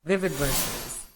vivid versus.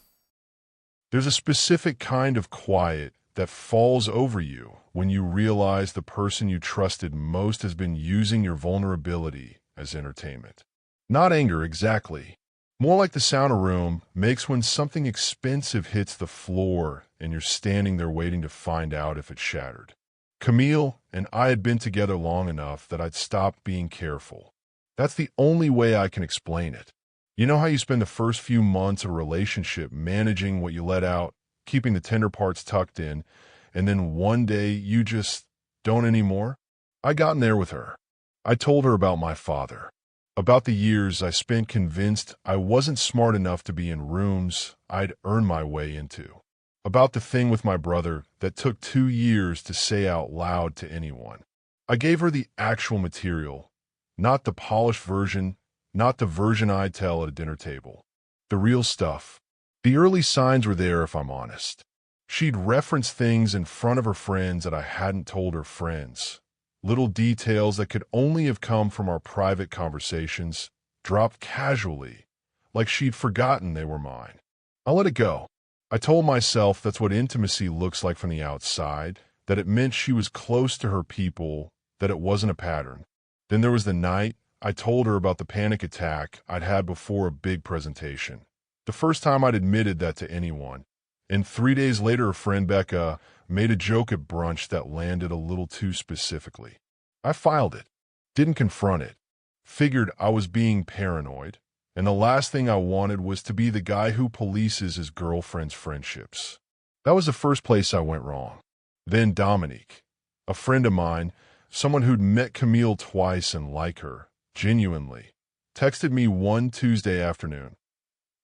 There's a specific kind of quiet that falls over you when you realize the person you trusted most has been using your vulnerability as entertainment. Not anger, exactly. More like the sound a room makes when something expensive hits the floor and you're standing there waiting to find out if it's shattered. Camille and I had been together long enough that I'd stopped being careful. That's the only way I can explain it. You know how you spend the first few months of a relationship managing what you let out, keeping the tender parts tucked in, and then one day you just don't anymore? I got in there with her. I told her about my father, about the years I spent convinced I wasn't smart enough to be in rooms I'd earned my way into, about the thing with my brother that took 2 years to say out loud to anyone. I gave her the actual material, not the polished version, not the version I'd tell at a dinner table. The real stuff. The early signs were there, if I'm honest. She'd reference things in front of her friends that I hadn't told her friends. Little details that could only have come from our private conversations, dropped casually, like she'd forgotten they were mine. I let it go. I told myself that's what intimacy looks like from the outside, that it meant she was close to her people, that it wasn't a pattern. Then there was the night I told her about the panic attack I'd had before a big presentation. The first time I'd admitted that to anyone. And 3 days later, a friend, Becca, made a joke at brunch that landed a little too specifically. I filed it, didn't confront it, figured I was being paranoid, and the last thing I wanted was to be the guy who polices his girlfriend's friendships. That was the first place I went wrong. Then Dominique, a friend of mine, someone who'd met Camille twice and liked her, genuinely, texted me one Tuesday afternoon.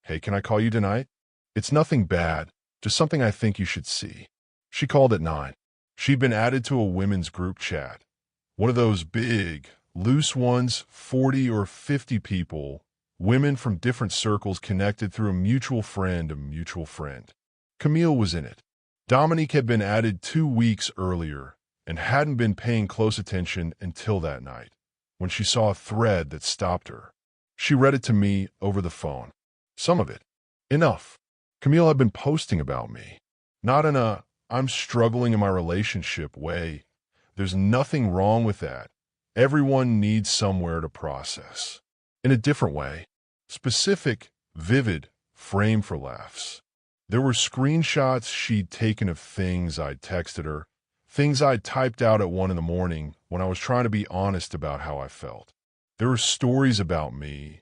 "Hey, can I call you tonight? It's nothing bad, just something I think you should see." She called at 9. She'd been added to a women's group chat. One of those big, loose ones, 40 or 50 people, women from different circles connected through a mutual friend. Camille was in it. Dominique had been added 2 weeks earlier and hadn't been paying close attention until that night, when she saw a thread that stopped her. She read it to me over the phone. Some of it. Enough. Camille had been posting about me. Not in a "I'm struggling in my relationship" way. There's nothing wrong with that. Everyone needs somewhere to process. In a different way. Specific, vivid, frame for laughs. There were screenshots she'd taken of things I'd texted her, things I'd typed out at 1 in the morning when I was trying to be honest about how I felt. There were stories about me,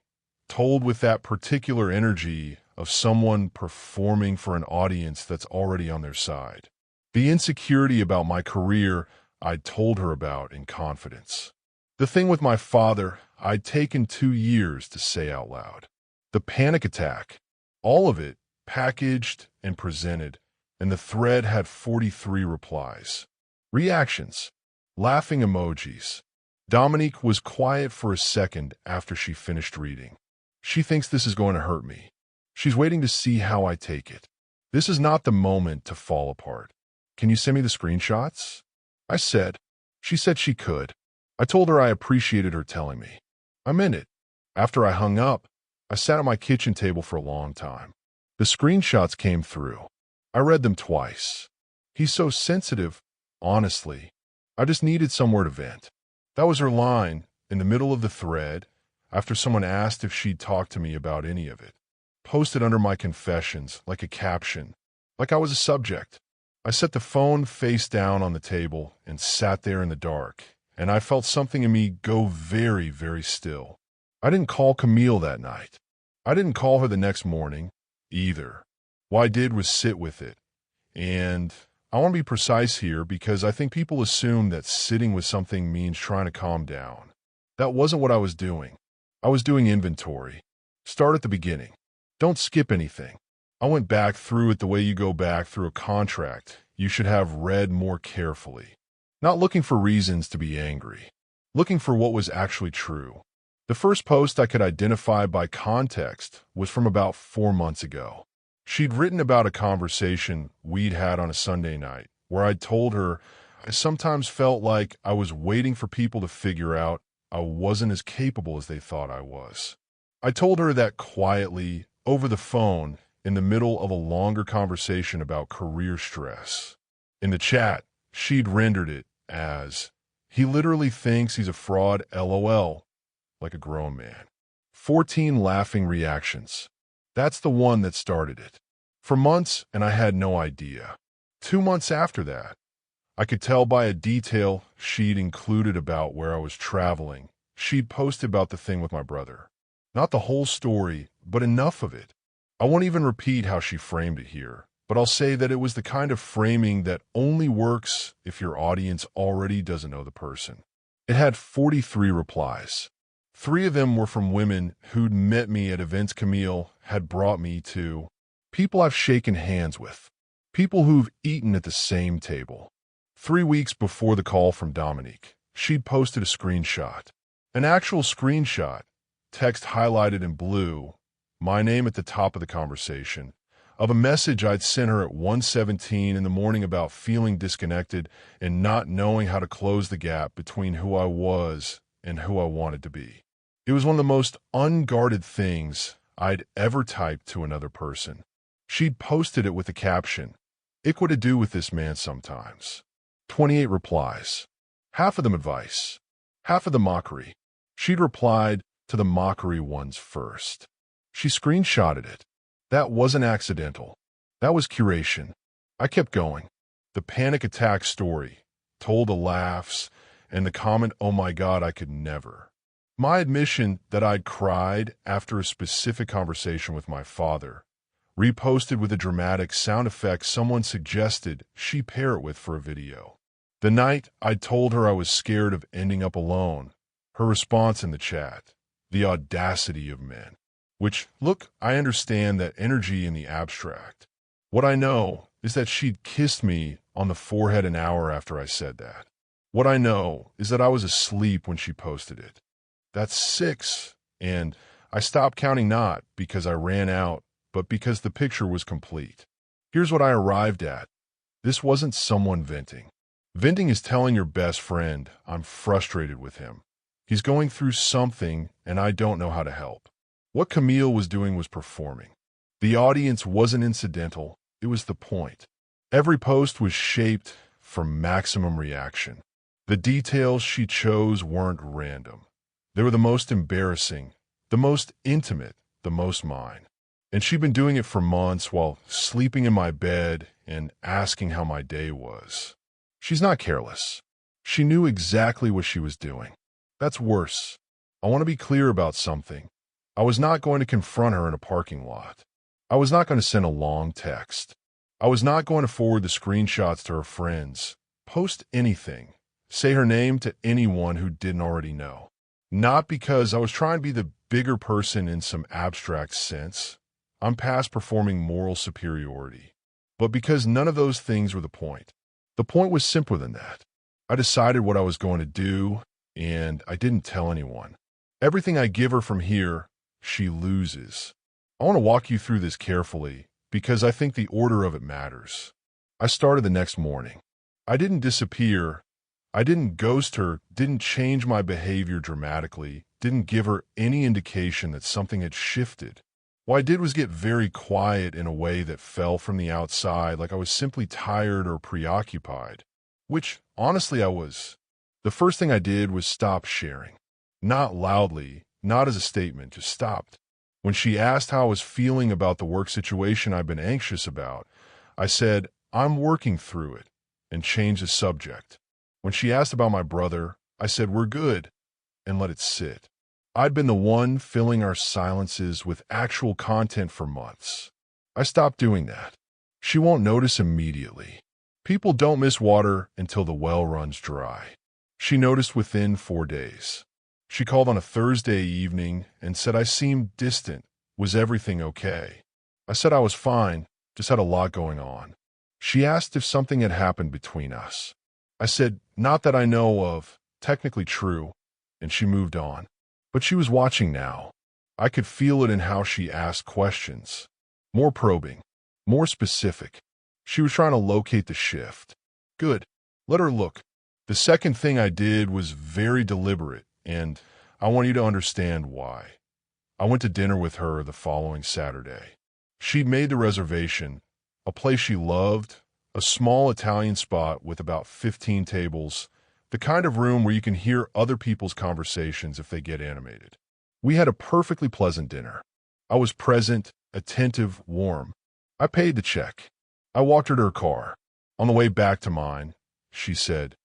told with that particular energy of someone performing for an audience that's already on their side. The insecurity about my career I'd told her about in confidence. The thing with my father I'd taken 2 years to say out loud. The panic attack. All of it packaged and presented, and the thread had 43 replies. Reactions. Laughing emojis. Dominique was quiet for a second after she finished reading. She thinks this is going to hurt me. She's waiting to see how I take it. This is not the moment to fall apart. "Can you send me the screenshots?" I said. She said she could. I told her I appreciated her telling me. I meant it. After I hung up, I sat at my kitchen table for a long time. The screenshots came through. I read them twice. He's so sensitive, honestly. I just needed somewhere to vent. That was her line, in the middle of the thread, after someone asked if she'd talked to me about any of it. Posted under my confessions, like a caption, like I was a subject. I set the phone face down on the table and sat there in the dark, and I felt something in me go very, very still. I didn't call Camille that night. I didn't call her the next morning, either. What I did was sit with it. And I want to be precise here because I think people assume that sitting with something means trying to calm down. That wasn't what I was doing. I was doing inventory. Start at the beginning. Don't skip anything. I went back through it the way you go back through a contract you should have read more carefully. Not looking for reasons to be angry. Looking for what was actually true. The first post I could identify by context was from about 4 months ago. She'd written about a conversation we'd had on a Sunday night, where I'd told her I sometimes felt like I was waiting for people to figure out I wasn't as capable as they thought I was. I told her that quietly, over the phone, in the middle of a longer conversation about career stress. In the chat, she'd rendered it as, "He literally thinks he's a fraud, LOL," like a grown man. 14 laughing reactions. That's the one that started it. For months, and I had no idea. 2 months after that, I could tell by a detail she'd included about where I was traveling. She'd posted about the thing with my brother. Not the whole story, but enough of it. I won't even repeat how she framed it here, but I'll say that it was the kind of framing that only works if your audience already doesn't know the person. It had 43 replies. 3 of them were from women who'd met me at events Camille had brought me to, people I've shaken hands with, people who've eaten at the same table. 3 weeks before the call from Dominique, she'd posted a screenshot. An actual screenshot, text highlighted in blue, my name at the top of the conversation, of a message I'd sent her at 1:17 in the morning about feeling disconnected and not knowing how to close the gap between who I was and who I wanted to be. It was one of the most unguarded things I'd ever typed to another person. She'd posted it with the caption, "Ick what to do with this man sometimes." 28 replies. Half of them advice, half of them mockery. She'd replied to the mockery ones first. She screenshotted it. That wasn't accidental. That was curation. I kept going. The panic attack story, told the laughs, and the comment, "Oh my God, I could never." My admission that I'd cried after a specific conversation with my father, reposted with a dramatic sound effect someone suggested she pair it with for a video. The night I'd told her I was scared of ending up alone, her response in the chat, "The audacity of men." Which, look, I understand that energy in the abstract. What I know is that she'd kissed me on the forehead an hour after I said that. What I know is that I was asleep when she posted it. That's 6, and I stopped counting not because I ran out, but because the picture was complete. Here's what I arrived at. This wasn't someone venting. Venting is telling your best friend, "I'm frustrated with him. He's going through something and I don't know how to help." What Camille was doing was performing. The audience wasn't incidental, it was the point. Every post was shaped for maximum reaction. The details she chose weren't random. They were the most embarrassing, the most intimate, the most mine. And she'd been doing it for months while sleeping in my bed and asking how my day was. She's not careless. She knew exactly what she was doing. That's worse. I want to be clear about something. I was not going to confront her in a parking lot. I was not going to send a long text. I was not going to forward the screenshots to her friends, post anything, say her name to anyone who didn't already know. Not because I was trying to be the bigger person in some abstract sense. I'm past performing moral superiority. But because none of those things were the point. The point was simpler than that. I decided what I was going to do, and I didn't tell anyone. Everything I give her from here, she loses. I want to walk you through this carefully because I think the order of it matters. I started the next morning. I didn't disappear. I didn't ghost her, didn't change my behavior dramatically, didn't give her any indication that something had shifted. What I did was get very quiet in a way that fell from the outside, like I was simply tired or preoccupied, which honestly I was. The first thing I did was stop sharing. Not loudly, not as a statement, just stopped. When she asked how I was feeling about the work situation I've been anxious about, I said, "I'm working through it," and changed the subject. When she asked about my brother, I said, "We're good," and let it sit. I'd been the one filling our silences with actual content for months. I stopped doing that. She won't notice immediately. People don't miss water until the well runs dry. She noticed within 4 days. She called on a Thursday evening and said I seemed distant. Was everything okay? I said I was fine, just had a lot going on. She asked if something had happened between us. I said, "Not that I know of," technically true, and she moved on. But she was watching now. I could feel it in how she asked questions. More probing, more specific. She was trying to locate the shift. Good. Let her look. The second thing I did was very deliberate, and I want you to understand why. I went to dinner with her the following Saturday. She'd made the reservation, a place she loved, a small Italian spot with about 15 tables, the kind of room where you can hear other people's conversations if they get animated. We had a perfectly pleasant dinner. I was present, attentive, warm. I paid the check. I walked her to her car. On the way back to mine, she said,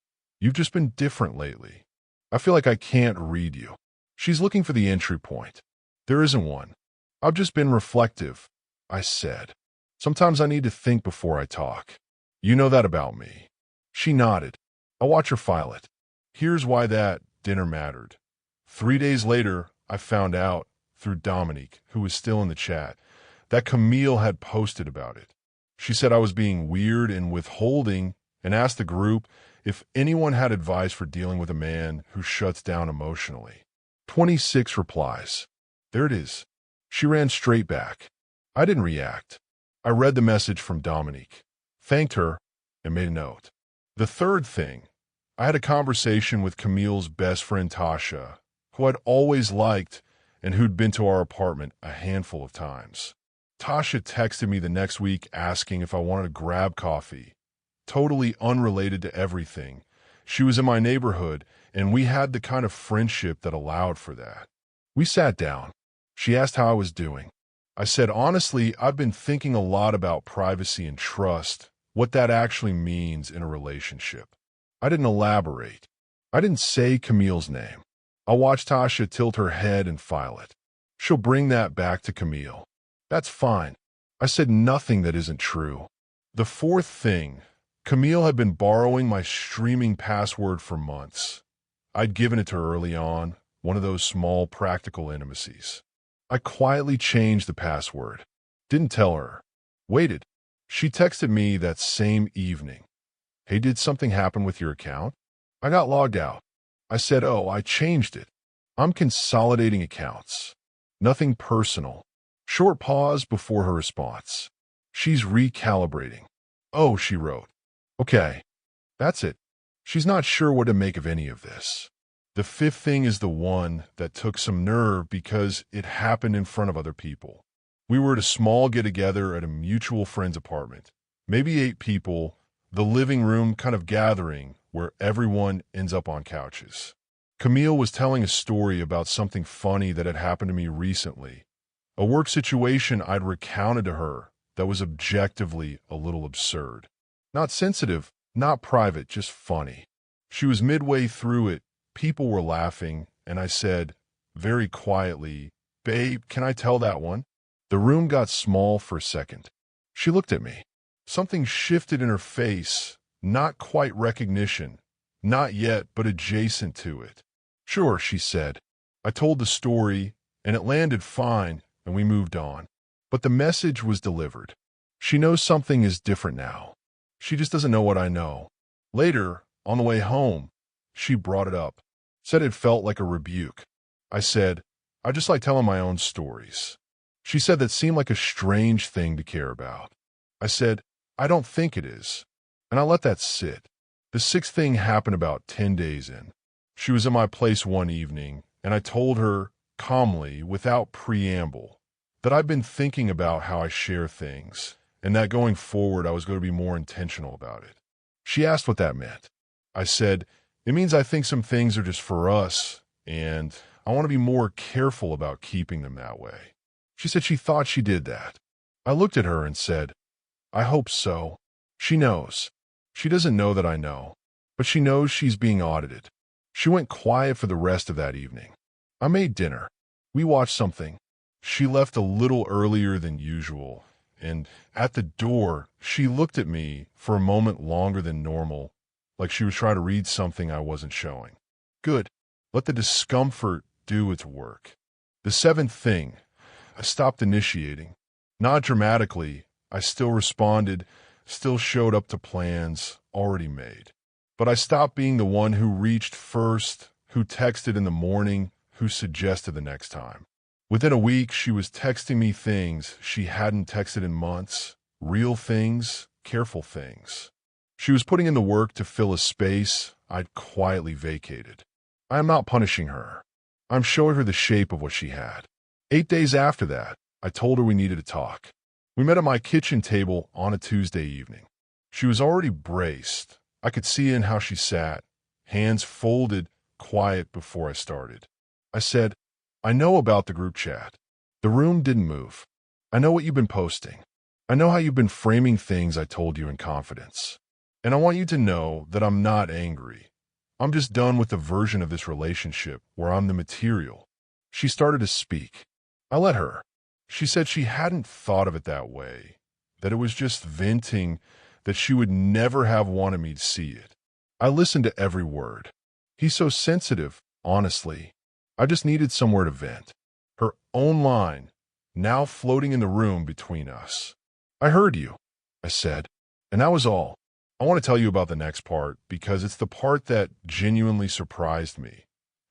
"You've just been different lately. I feel like I can't read you." She's looking for the entry point. There isn't one. "I've just been reflective," I said. "Sometimes I need to think before I talk. You know that about me." She nodded. I watched her file it. Here's why that dinner mattered. 3 days later, I found out, through Dominique, who was still in the chat, that Camille had posted about it. She said I was being weird and withholding and asked the group if anyone had advice for dealing with a man who shuts down emotionally. 26 replies. There it is. She ran straight back. I didn't react. I read the message from Dominique, thanked her, and made a note. The third thing, I had a conversation with Camille's best friend Tasha, who I'd always liked and who'd been to our apartment a handful of times. Tasha texted me the next week asking if I wanted to grab coffee. Totally unrelated to everything. She was in my neighborhood, and we had the kind of friendship that allowed for that. We sat down. She asked how I was doing. I said, honestly, I've been thinking a lot about privacy and trust, what that actually means in a relationship. I didn't elaborate. I didn't say Camille's name. I watched Tasha tilt her head and file it. She'll bring that back to Camille. That's fine. I said nothing that isn't true. The fourth thing, Camille had been borrowing my streaming password for months. I'd given it to her early on, one of those small practical intimacies. I quietly changed the password. Didn't tell her. Waited. She texted me that same evening. "Hey, did something happen with your account?" I got logged out. I said, "Oh, I changed it. I'm consolidating accounts. Nothing personal." Short pause before her response. "She's recalibrating." "Oh," she wrote. "Okay. That's it." She's not sure what to make of any of this. The fifth thing is the one that took some nerve because it happened in front of other people. We were at a small get-together at a mutual friend's apartment. Maybe 8 people, the living room kind of gathering where everyone ends up on couches. Camille was telling a story about something funny that had happened to me recently. A work situation I'd recounted to her that was objectively a little absurd. Not sensitive, not private, just funny. She was midway through it, people were laughing, and I said, very quietly, "Babe, can I tell that one?" The room got small for a second. She looked at me. Something shifted in her face, not quite recognition, not yet, but adjacent to it. "Sure," she said. I told the story, and it landed fine, and we moved on. But the message was delivered. She knows something is different now. She just doesn't know what I know. Later, on the way home, she brought it up, said it felt like a rebuke. I said, "I just like telling my own stories." She said that seemed like a strange thing to care about. I said, "I don't think it is." And I let that sit. The sixth thing happened about 10 days in. She was at my place one evening, and I told her, calmly, without preamble, that I'd been thinking about how I share things, and that going forward I was going to be more intentional about it. She asked what that meant. I said, "It means I think some things are just for us, and I want to be more careful about keeping them that way." She said she thought she did that. I looked at her and said, "I hope so." She knows. She doesn't know that I know, but she knows she's being audited. She went quiet for the rest of that evening. I made dinner. We watched something. She left a little earlier than usual, and at the door, she looked at me for a moment longer than normal, like she was trying to read something I wasn't showing. Good. Let the discomfort do its work. The seventh thing, I stopped initiating. Not dramatically, I still responded, still showed up to plans already made. But I stopped being the one who reached first, who texted in the morning, who suggested the next time. Within a week, she was texting me things she hadn't texted in months, real things, careful things. She was putting in the work to fill a space I'd quietly vacated. I am not punishing her. I'm showing her the shape of what she had. 8 days after that, I told her we needed to talk. We met at my kitchen table on a Tuesday evening. She was already braced. I could see in how she sat, hands folded, quiet before I started. I said, I know about the group chat. The room didn't move. I know what you've been posting. I know how you've been framing things I told you in confidence. And I want you to know that I'm not angry. I'm just done with the version of this relationship where I'm the material. She started to speak. I let her. She said she hadn't thought of it that way, that it was just venting, that she would never have wanted me to see it. I listened to every word. He's so sensitive, honestly. I just needed somewhere to vent. Her own line, now floating in the room between us. I heard you, I said, and that was all. I want to tell you about the next part because it's the part that genuinely surprised me.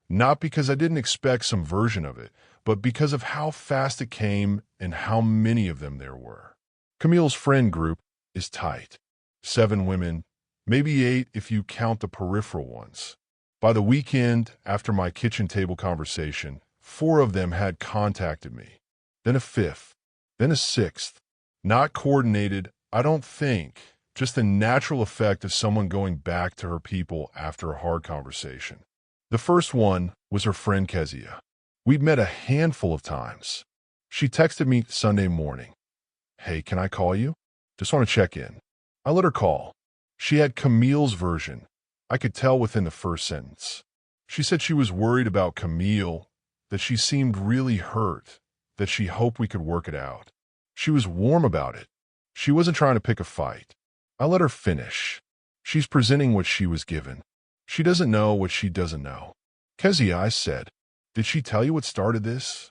Not because I didn't expect some version of it, but because of how fast it came and how many of them there were. Camille's friend group is tight. 7 women, maybe 8 if you count the peripheral ones. By the weekend, after my kitchen table conversation, 4 of them had contacted me. Then a 5th, then a 6th. Not coordinated, I don't think, just the natural effect of someone going back to her people after a hard conversation. The first one was her friend Kezia. We'd met a handful of times. She texted me Sunday morning. Hey, can I call you? Just want to check in. I let her call. She had Camille's version. I could tell within the first sentence. She said she was worried about Camille, that she seemed really hurt, that she hoped we could work it out. She was warm about it. She wasn't trying to pick a fight. I let her finish. She's presenting what she was given. She doesn't know what she doesn't know. Kezia, I said, did she tell you what started this?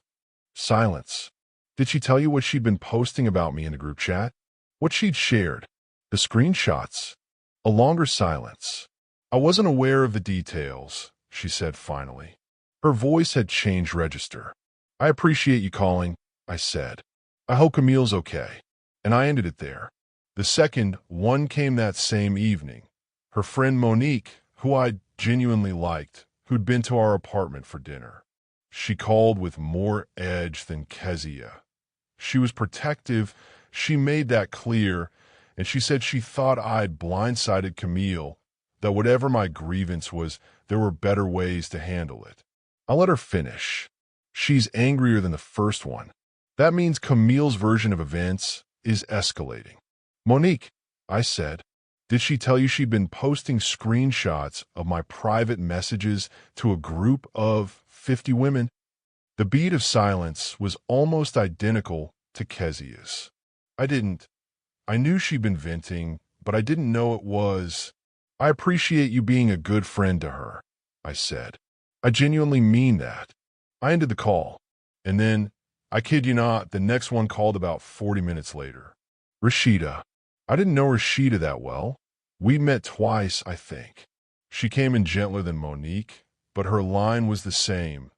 Silence. Did she tell you what she'd been posting about me in the group chat? What she'd shared? The screenshots? A longer silence. I wasn't aware of the details, she said finally. Her voice had changed register. I appreciate you calling, I said. I hope Camille's okay. And I ended it there. The second one came that same evening. Her friend Monique, who I genuinely liked, who'd been to our apartment for dinner. She called with more edge than Kezia. She was protective, she made that clear, and she said she thought I'd blindsided Camille, that whatever my grievance was, there were better ways to handle it. I let her finish. She's angrier than the first one. That means Camille's version of events is escalating. Monique, I said, did she tell you she'd been posting screenshots of my private messages to a group of 50 women? The beat of silence was almost identical to Kezia's. I knew she'd been venting, but I didn't know it was. I appreciate you being a good friend to her, I said. I genuinely mean that. I ended the call, and then, I kid you not, the next one called about 40 minutes later. Rashida. I didn't know Rashida that well. We'd met twice, I think. She came in gentler than Monique, but her line was the same.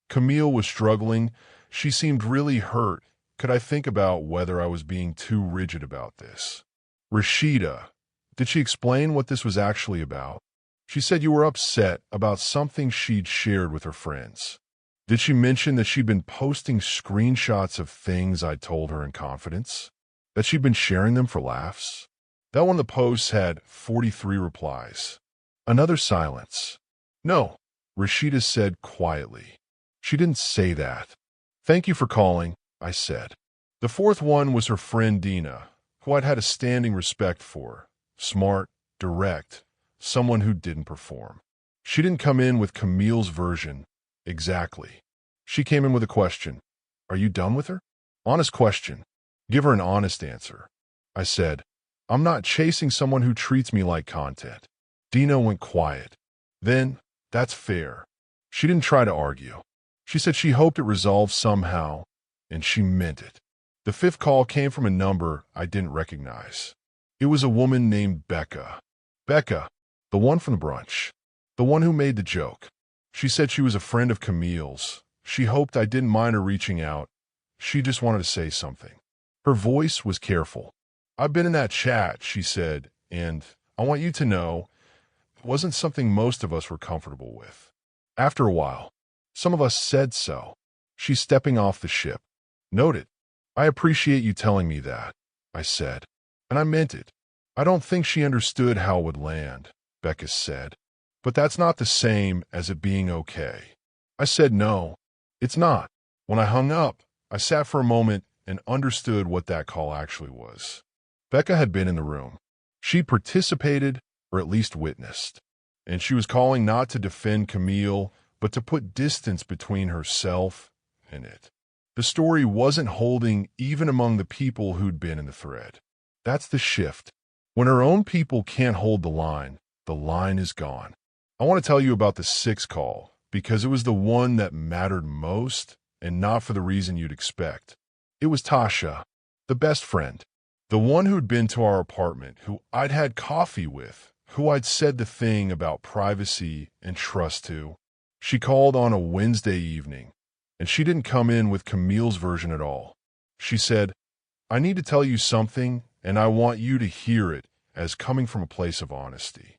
Camille was struggling. She seemed really hurt. Could I think about whether I was being too rigid about this? Rashida. Did she explain what this was actually about? She said you were upset about something she'd shared with her friends. Did she mention that she'd been posting screenshots of things I'd told her in confidence? That she'd been sharing them for laughs? That one of the posts had 43 replies. Another silence. No, Rashida said quietly. She didn't say that. Thank you for calling, I said. The fourth one was her friend Dina, who I'd had a standing respect for. Smart, direct, someone who didn't perform. She didn't come in with Camille's version. Exactly. She came in with a question. Are you done with her? Honest question. Give her an honest answer. I said, I'm not chasing someone who treats me like content. Dina went quiet. Then, that's fair. She didn't try to argue. She said she hoped it resolved somehow, and she meant it. The fifth call came from a number I didn't recognize. It was a woman named Becca. Becca, the one from the brunch. The one who made the joke. She said she was a friend of Camille's. She hoped I didn't mind her reaching out. She just wanted to say something. Her voice was careful. I've been in that chat, she said, and I want you to know, it wasn't something most of us were comfortable with. After a while, some of us said so. She's stepping off the ship. Noted. I appreciate you telling me that, I said. And I meant it. I don't think she understood how it would land, Becca said. But that's not the same as it being okay. I said no, it's not. When I hung up, I sat for a moment and understood what that call actually was. Becca had been in the room. She participated, or at least witnessed. And she was calling not to defend Camille, but to put distance between herself and it. The story wasn't holding even among the people who'd been in the thread. That's the shift. When her own people can't hold the line is gone. I want to tell you about the sixth call, because it was the one that mattered most, and not for the reason you'd expect. It was Tasha, the best friend, the one who'd been to our apartment, who I'd had coffee with, who I'd said the thing about privacy and trust to. She called on a Wednesday evening, and she didn't come in with Camille's version at all. She said, I need to tell you something, and I want you to hear it as coming from a place of honesty.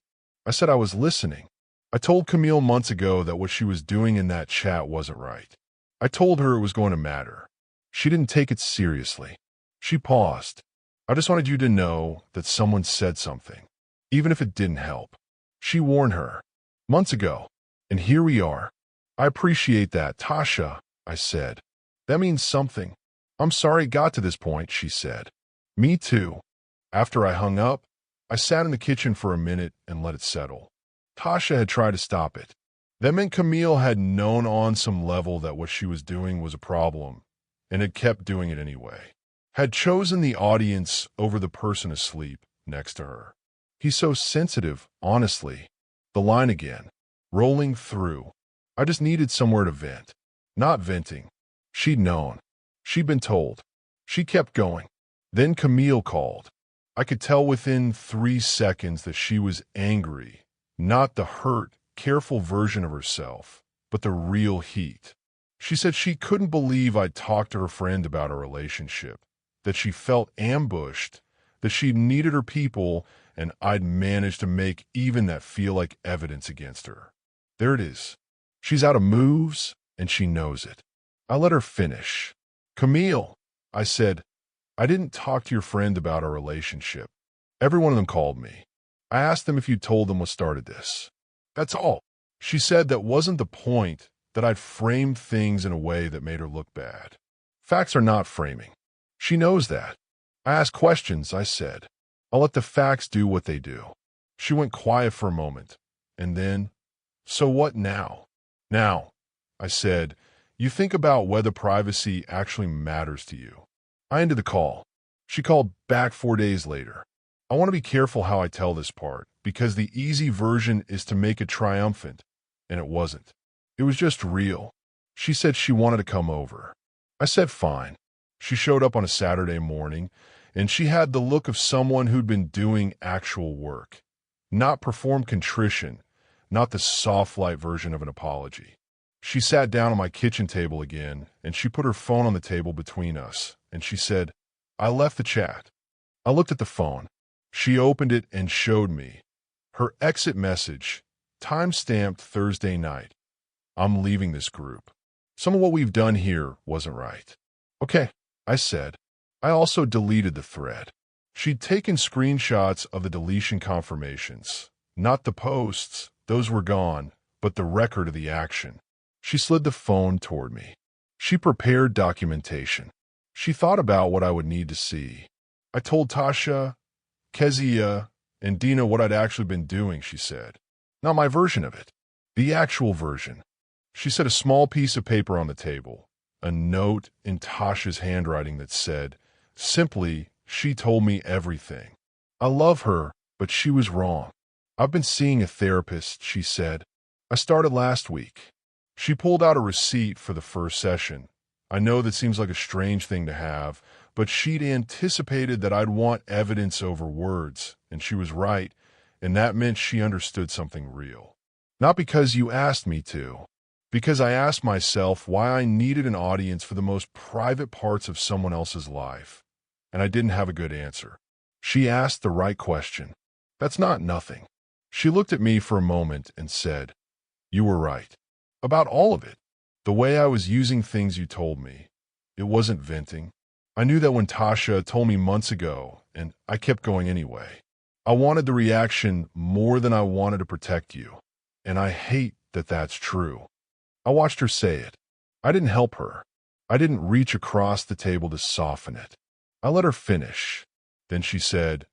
I said I was listening. I told Camille months ago that what she was doing in that chat wasn't right. I told her it was going to matter. She didn't take it seriously. She paused. I just wanted you to know that someone said something, even if it didn't help. She warned her. Months ago. And here we are. I appreciate that, Tasha, I said. That means something. I'm sorry it got to this point, she said. Me too. After I hung up, I sat in the kitchen for a minute and let it settle. Tasha had tried to stop it. That meant Camille had known on some level that what she was doing was a problem, and had kept doing it anyway. Had chosen the audience over the person asleep next to her. He's so sensitive, honestly. The line again. Rolling through. I just needed somewhere to vent. Not venting. She'd known. She'd been told. She kept going. Then Camille called. I could tell within 3 seconds that she was angry. Not the hurt, careful version of herself, but the real heat. She said she couldn't believe I'd talked to her friend about our relationship, that she felt ambushed, that she needed her people, and I'd managed to make even that feel like evidence against her. There it is. She's out of moves, and she knows it. I let her finish. Camille, I said, I didn't talk to your friend about our relationship. Every one of them called me. I asked them if you told them what started this. That's all. She said that wasn't the point, that I'd framed things in a way that made her look bad. Facts are not framing. She knows that. I asked questions, I said. I'll let the facts do what they do. She went quiet for a moment, and then, so what now? Now, I said, you think about whether privacy actually matters to you. I ended the call. She called back 4 days later. I want to be careful how I tell this part, because the easy version is to make it triumphant, and it wasn't. It was just real. She said she wanted to come over. I said fine. She showed up on a Saturday morning, and she had the look of someone who'd been doing actual work. Not perform contrition, not the soft light version of an apology. She sat down on my kitchen table again, and she put her phone on the table between us, and she said, I left the chat. I looked at the phone. She opened it and showed me. Her exit message, time-stamped Thursday night. I'm leaving this group. Some of what we've done here wasn't right. Okay, I said. I also deleted the thread. She'd taken screenshots of the deletion confirmations. Not the posts, those were gone, but the record of the action. She slid the phone toward me. She prepared documentation. She thought about what I would need to see. I told Tasha, Kezia, and Dina what I'd actually been doing, she said. Not my version of it. The actual version. She set a small piece of paper on the table. A note in Tasha's handwriting that said, simply, she told me everything. I love her, but she was wrong. I've been seeing a therapist, she said. I started last week. She pulled out a receipt for the first session. I know that seems like a strange thing to have, but she'd anticipated that I'd want evidence over words, and she was right, and that meant she understood something real. Not because you asked me to, because I asked myself why I needed an audience for the most private parts of someone else's life, and I didn't have a good answer. She asked the right question. That's not nothing. She looked at me for a moment and said, you were right. About all of it. The way I was using things you told me. It wasn't venting. I knew that when Tasha told me months ago, and I kept going anyway. I wanted the reaction more than I wanted to protect you. And I hate that that's true. I watched her say it. I didn't help her. I didn't reach across the table to soften it. I let her finish. Then she said,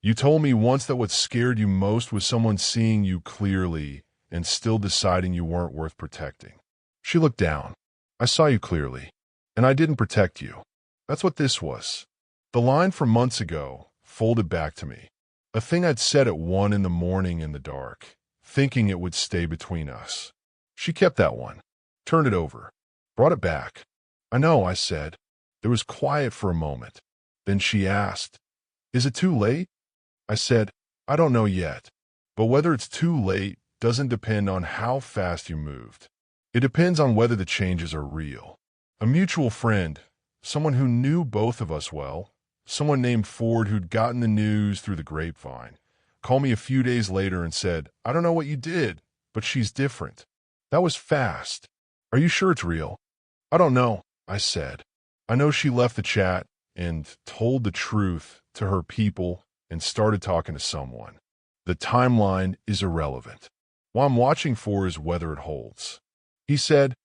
"You told me once that what scared you most was someone seeing you clearly and still deciding you weren't worth protecting." She looked down. "I saw you clearly, and I didn't protect you." That's what this was. The line from months ago folded back to me. A thing I'd said at 1 in the morning in the dark, thinking it would stay between us. She kept that one, turned it over, brought it back. "I know," I said. There was quiet for a moment. Then she asked, "Is it too late?" I said, "I don't know yet. But whether it's too late doesn't depend on how fast you moved. It depends on whether the changes are real." A mutual friend, someone who knew both of us well, someone named Ford who'd gotten the news through the grapevine, called me a few days later and said, "I don't know what you did, but she's different." That was fast. "Are you sure it's real?" "I don't know," I said. "I know she left the chat and told the truth to her people and started talking to someone. The timeline is irrelevant. What I'm watching for is whether it holds." He said,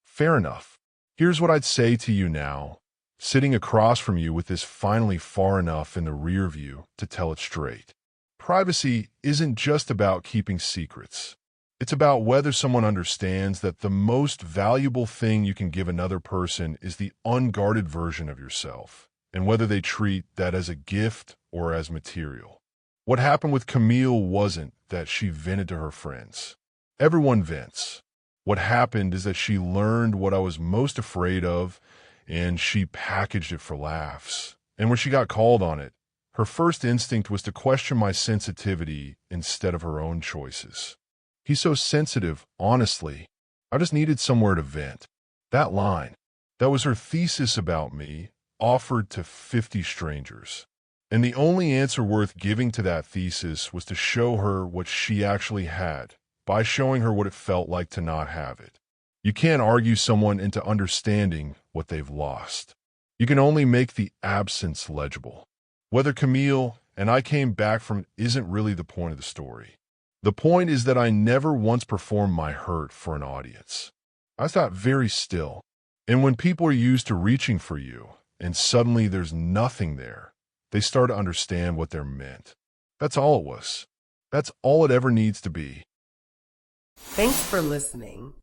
"Fair enough. Here's what I'd say to you now, sitting across from you with this finally far enough in the rear view to tell it straight. Privacy isn't just about keeping secrets. It's about whether someone understands that the most valuable thing you can give another person is the unguarded version of yourself, and whether they treat that as a gift or as material. What happened with Camille wasn't that she vented to her friends. Everyone vents. What happened is that she learned what I was most afraid of, and she packaged it for laughs. And when she got called on it, her first instinct was to question my sensitivity instead of her own choices. He's so sensitive, honestly. I just needed somewhere to vent. That line, that was her thesis about me, offered to 50 strangers. And the only answer worth giving to that thesis was to show her what she actually had, by showing her what it felt like to not have it. You can't argue someone into understanding what they've lost. You can only make the absence legible. Whether Camille and I came back from it isn't really the point of the story. The point is that I never once performed my hurt for an audience. I thought very still. And when people are used to reaching for you, and suddenly there's nothing there, they start to understand what they're meant. That's all it was. That's all it ever needs to be. Thanks for listening.